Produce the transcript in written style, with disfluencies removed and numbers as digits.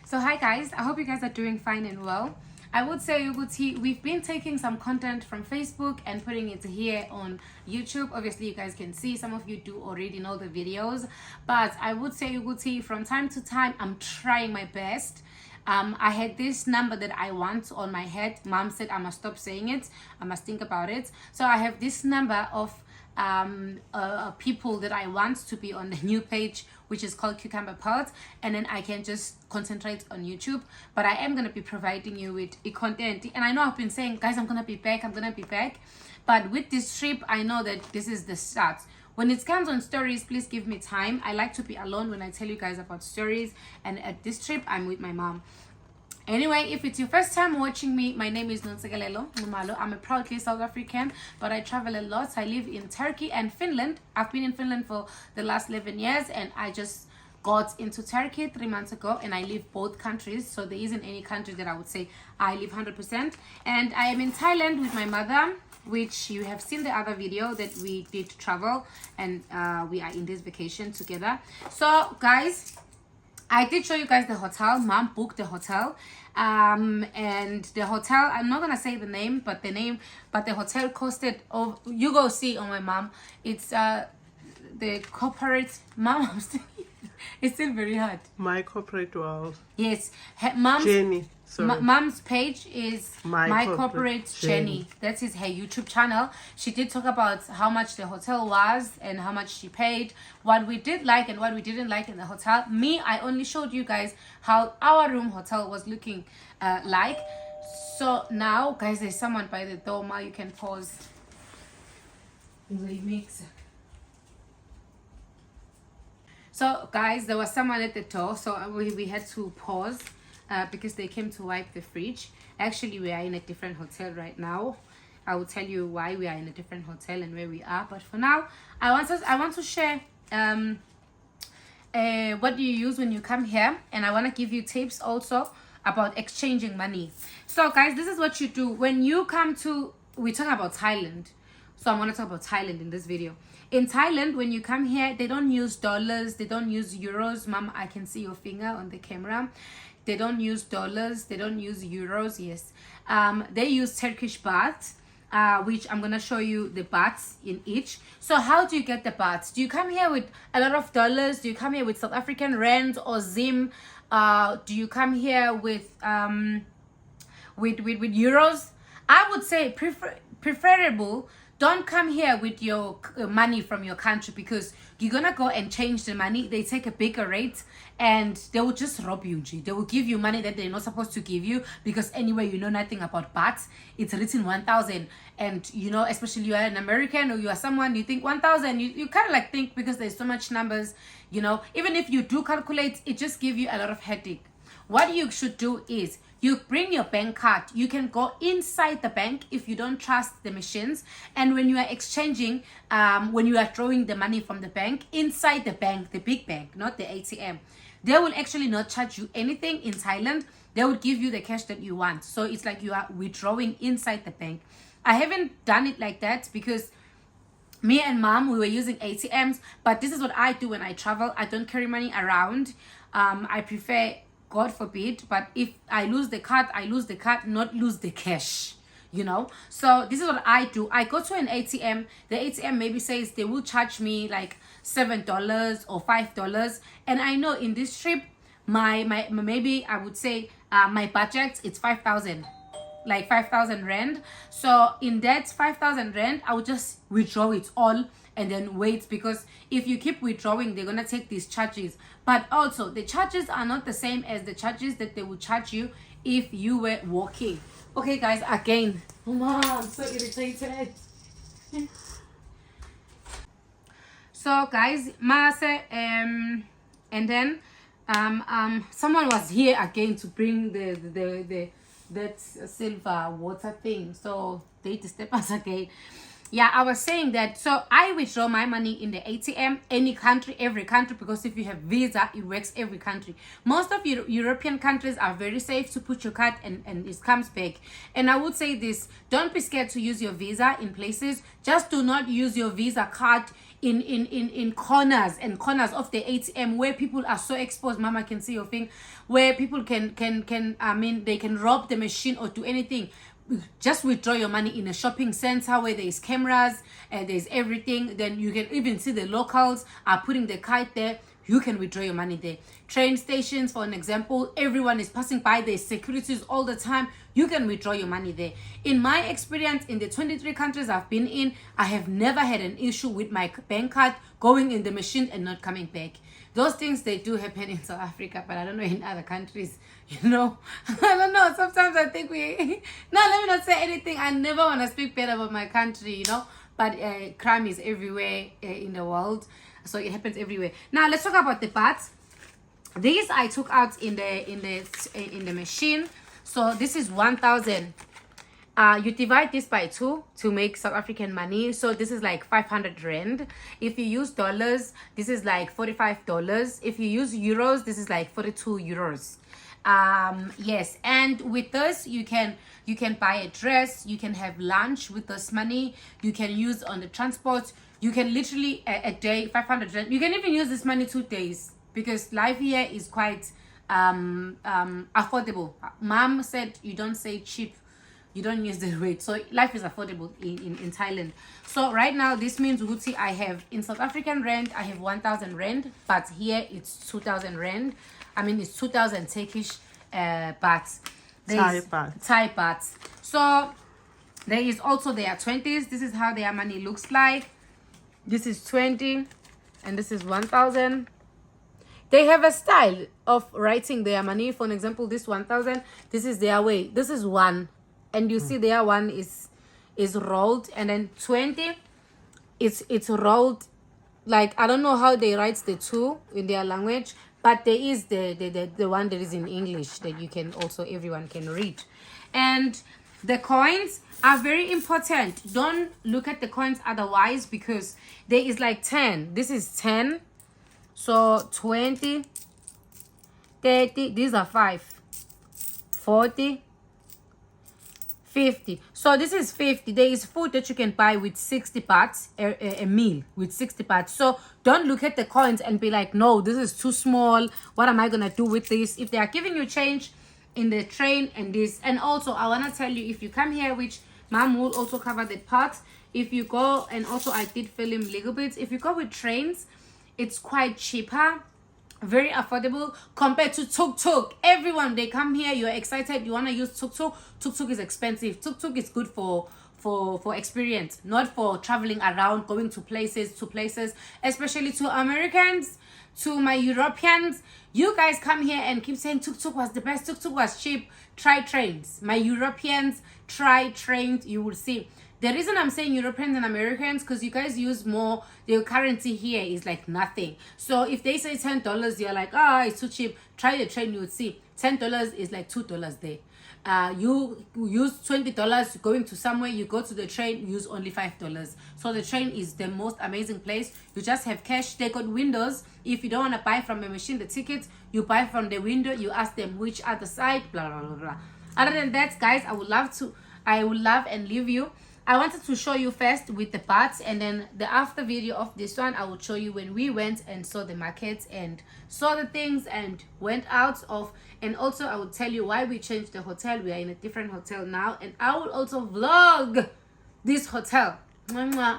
So hi guys, I hope you guys are doing fine and well. I would say Uguti, we've been taking some content from Facebook and putting it here on YouTube. Obviously you guys can see, some of you do already know the videos, but I would say Uguti, from time to time I'm trying my best. I had this number that I want on my head. Mom said I must stop saying it, I must think about it. So I have this number of people that I want to be on the new page, which is called Cucumber Pot, and then I can just concentrate on YouTube. But I am going to be providing you with content, and I know I've been saying, guys, I'm going to be back, but with this trip I know that this is the start. When it comes on stories, please give me time. I like to be alone when I tell you guys about stories, and at this trip I'm with my mom. Anyway, if it's your first time watching me, my name is Nonsegalelo Ngumalo. I'm a proudly South African, but I travel a lot. I live in Turkey and Finland. I've been in Finland for the last 11 years, and I just got into Turkey 3 months ago, and I live both countries, so there isn't any country that I would say I live 100%. And I am in Thailand with my mother, which you have seen the other video that we did travel, and we are in this vacation together. So guys, I did show you guys the hotel. Mom booked the hotel, and the hotel, I'm not gonna say the name, but the hotel costed, oh, you go see on my mom, it's the corporate mom. It's still very hard. My corporate world. Yes, mom's Jenny. Sorry. Mom's page is my corporate Jenny. Jenny. That is her YouTube channel. She did talk about how much the hotel was and how much she paid, what we did like and what we didn't like in the hotel. Me, I only showed you guys how our room hotel was looking like. So now, guys, there's someone by the door. Ma, you can pause. So guys, there was someone at the door, so we had to pause because they came to wipe the fridge. Actually, we are in a different hotel right now. I will tell you why we are in a different hotel and where we are, but for now I want to share what you use when you come here, and I want to give you tips also about exchanging money. So guys, this is what you do when you come to, we talk about Thailand, so I'm going to talk about Thailand in this video. In Thailand, when you come here, they don't use dollars, they don't use euros. Mom, I can see your finger on the camera. They don't use dollars, they don't use euros. Yes, they use Turkish baht, which I'm gonna show you the bahts in each. So how do you get the bahts? Do you come here with a lot of dollars? Do you come here with South African rand or zim? Do you come here with euros? I would say preferable, don't come here with your money from your country, because you're gonna go and change the money. They take a bigger rate and they will just rob you. They will give you money that they're not supposed to give you, because anyway, you know nothing about baht. It's written 1,000, and you know, especially you are an American or you are someone, you think 1,000, you kind of like think, because there's so much numbers, you know, even if you do calculate, it just gives you a lot of headache. What you should do is you bring your bank card. You can go inside the bank if you don't trust the machines, and when you are exchanging, when you are drawing the money from the bank, inside the bank, the big bank, not the ATM, they will actually not charge you anything. In Thailand, they will give you the cash that you want, so it's like you are withdrawing inside the bank. I haven't done it like that because me and mom, we were using ATMs, but this is what I do when I travel. I don't carry money around. I prefer, God forbid, but if I lose the card, I lose the card, not lose the cash, you know. So this is what I do. I go to an ATM. The ATM maybe says they will charge me like $7 or $5, and I know in this trip my maybe I would say my budget, it's 5,000, like 5,000 rand. So in that 5,000 rand, I would just withdraw it all and then wait, because if you keep withdrawing, they're gonna take these charges. But also, the charges are not the same as the charges that they would charge you if you were walking. Okay guys, again, oh mom, I'm so irritated. So guys, Mase, and then someone was here again to bring that silver water thing, so they disturb us again. Yeah, I was saying that. So I withdraw my money in the ATM, any country, every country, because if you have visa, it works every country. Most of European countries are very safe to put your card and it comes back. And I would say this, don't be scared to use your visa in places. Just do not use your visa card in corners and corners of the ATM where people are so exposed. Mama can see your thing, where people can they can rob the machine or do anything. Just withdraw your money in a shopping center where there's cameras and there's everything. Then you can even see the locals are putting the card there. You can withdraw your money there. Train stations, for an example, everyone is passing by. There's securities all the time. You can withdraw your money there. In my experience, in the 23 countries I've been in, I have never had an issue with my bank card going in the machine and not coming back. Those things, they do happen in South Africa, but I don't know in other countries, you know. I don't know. Sometimes I think we... No, let me not say anything. I never want to speak bad about my country, you know. But crime is everywhere in the world. So it happens everywhere. Now, let's talk about the baht. These I took out in the machine. So this is 1,000. You divide this by 2 to make South African money. So this is like 500 rand. If you use dollars, this is like $45. If you use euros, this is like 42 euros. Yes, and with this you can buy a dress, you can have lunch with this money, you can use on the transport, you can literally a day 500 rand. You can even use this money 2 days because life here is quite affordable. Mom said you don't say cheap, you don't use the rate, so life is affordable in Thailand. So right now this means Uti, I have in South African rand I have 1,000 rand, but here it's 2,000 rand. I mean it's 2,000 Turkish baht. Thai baht. Thai baht. So there is also their 20s. This is how their money looks like. This is 20 and this is 1,000. They have a style of writing their money. For an example, this 1,000, this is their way. This is 1, and you see their 1 is rolled, and then 20 it's rolled like, I don't know how they write the 2 in their language, but there is the one that is in English that you can also, everyone can read. And the coins are very important. Don't look at the coins otherwise, because there is like 10. This is 10. So 20, 30, these are 5, 40, 50. So this is 50. There is food that you can buy with 60 bahts, a meal with 60 bahts. So don't look at the coins and be like, no, this is too small. What am I going to do with this? If they are giving you change in the train and this. And also, I want to tell you, if you come here, which Mom will also cover the part, if you go, and also I did film little bits, if you go with trains, it's quite cheaper, very affordable compared to tuk-tuk. Everyone, they come here, you're excited, you want to use tuk-tuk. Tuk-tuk is expensive. Tuk-tuk is good for experience, not for traveling around, going to places, especially to Americans, to my Europeans. You guys come here and keep saying tuk-tuk was the best, tuk-tuk was cheap. Try trains. My Europeans, try trains, you will see. The reason I'm saying Europeans and Americans, because you guys use more, your currency here is like nothing. So if they say $10, you're like, oh, it's too cheap. Try the train, you would see. $10 is like $2 there. You use $20 going to somewhere, you go to the train, you use only $5. So the train is the most amazing place. You just have cash. They got windows. If you don't want to buy from a machine the tickets, you buy from the window, you ask them which other side, blah, blah, blah, blah. Other than that, guys, I would love and leave you. I wanted to show you first with the parts, and then the after video of this one I will show you when we went and saw the markets and saw the things and went out of. And also I will tell you why we changed the hotel. We are in a different hotel now, and I will also vlog this hotel. Mwah, mwah.